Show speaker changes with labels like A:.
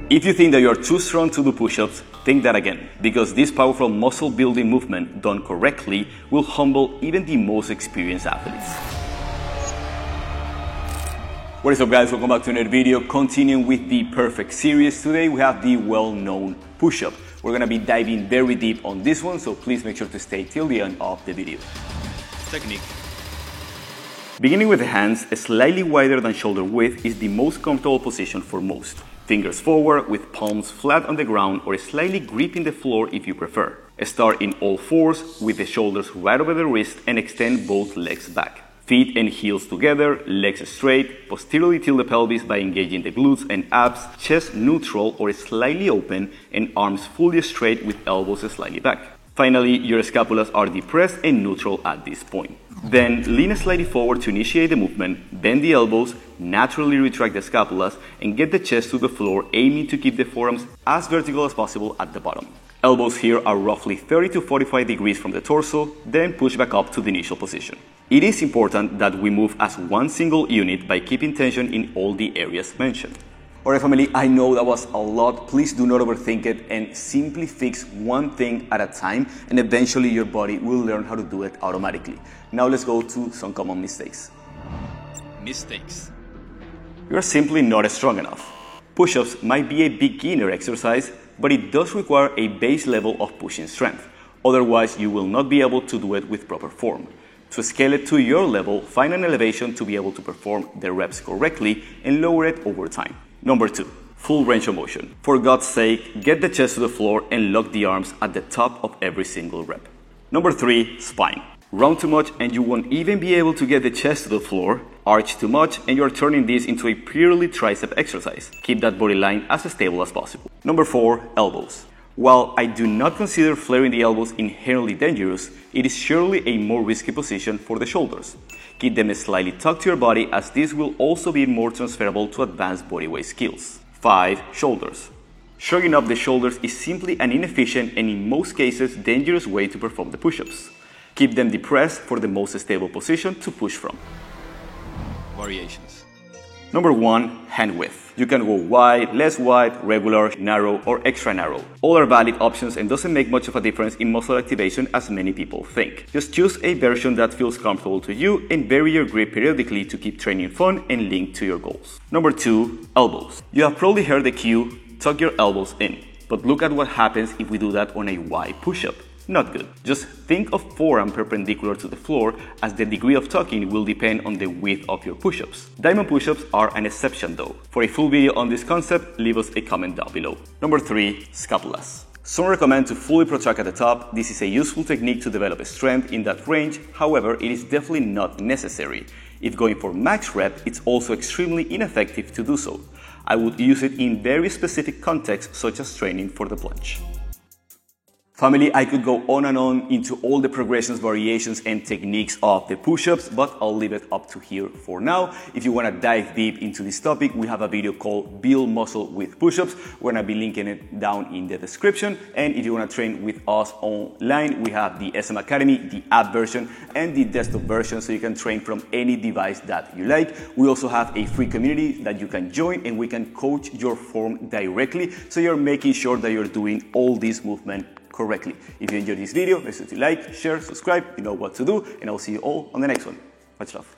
A: If you think that you are too strong to do push-ups, think that again, because this powerful muscle building movement done correctly will humble even the most experienced athletes. What is up guys, welcome back to another video. Continuing with the perfect series, today we have the well-known push-up. We're going to be diving very deep on this one, so please make sure to stay till the end of the video. Technique. Beginning with the hands, slightly wider than shoulder width is the most comfortable position for most. Fingers forward with palms flat on the ground or slightly gripping the floor if you prefer. Start in all fours with the shoulders right over the wrist and extend both legs back. Feet and heels together, legs straight, posteriorly tilt the pelvis by engaging the glutes and abs, chest neutral or slightly open, and arms fully straight with elbows slightly back. Finally, your scapulas are depressed and neutral at this point. Then lean slightly forward to initiate the movement, bend the elbows, naturally retract the scapulas, and get the chest to the floor, aiming to keep the forearms as vertical as possible at the bottom. Elbows here are roughly 30 to 45 degrees from the torso, then push back up to the initial position. It is important that we move as one single unit by keeping tension in all the areas mentioned. Alright family, I know that was a lot. Please do not overthink it and simply fix one thing at a time, and eventually your body will learn how to do it automatically. Now let's go to some common mistakes. Mistakes. You are simply not strong enough. Push-ups might be a beginner exercise, but it does require a base level of pushing strength. Otherwise, you will not be able to do it with proper form. To scale it to your level, find an elevation to be able to perform the reps correctly and lower it over time. Number 2, full range of motion. For God's sake, get the chest to the floor and lock the arms at the top of every single rep. Number 3, spine. Round too much and you won't even be able to get the chest to the floor. Arch too much and you're turning this into a purely tricep exercise. Keep that body line as stable as possible. Number 4, elbows. While I do not consider flaring the elbows inherently dangerous, it is surely a more risky position for the shoulders. Keep them slightly tucked to your body, as this will also be more transferable to advanced bodyweight skills. 5, shoulders. Shrugging up the shoulders is simply an inefficient and in most cases dangerous way to perform the push-ups. Keep them depressed for the most stable position to push from. Variations. Number 1, hand width. You can go wide, less wide, regular, narrow, or extra narrow. All are valid options and doesn't make much of a difference in muscle activation as many people think. Just choose a version that feels comfortable to you and vary your grip periodically to keep training fun and linked to your goals. Number 2, elbows. You have probably heard the cue, tuck your elbows in. But look at what happens if we do that on a wide push-up. Not good. Just think of forearm perpendicular to the floor, as the degree of tucking will depend on the width of your push-ups. Diamond push-ups are an exception though. For a full video on this concept, leave us a comment down below. Number 3, scapulas. Some recommend to fully protract at the top. This is a useful technique to develop strength in that range, however, it is definitely not necessary. If going for max rep, it's also extremely ineffective to do so. I would use it in very specific contexts such as training for the plunge. Family, I could go on and on into all the progressions, variations, and techniques of the push-ups, but I'll leave it up to here for now. If you want to dive deep into this topic, we have a video called Build Muscle with Push-ups. We're going to be linking it down in the description. And if you want to train with us online, we have the SM Academy, the app version, and the desktop version, so you can train from any device that you like. We also have a free community that you can join, and we can coach your form directly, so you're making sure that you're doing all these movements correctly. If you enjoyed this video, make sure to like, share, subscribe, you know what to do, and I'll see you all on the next one. Much love.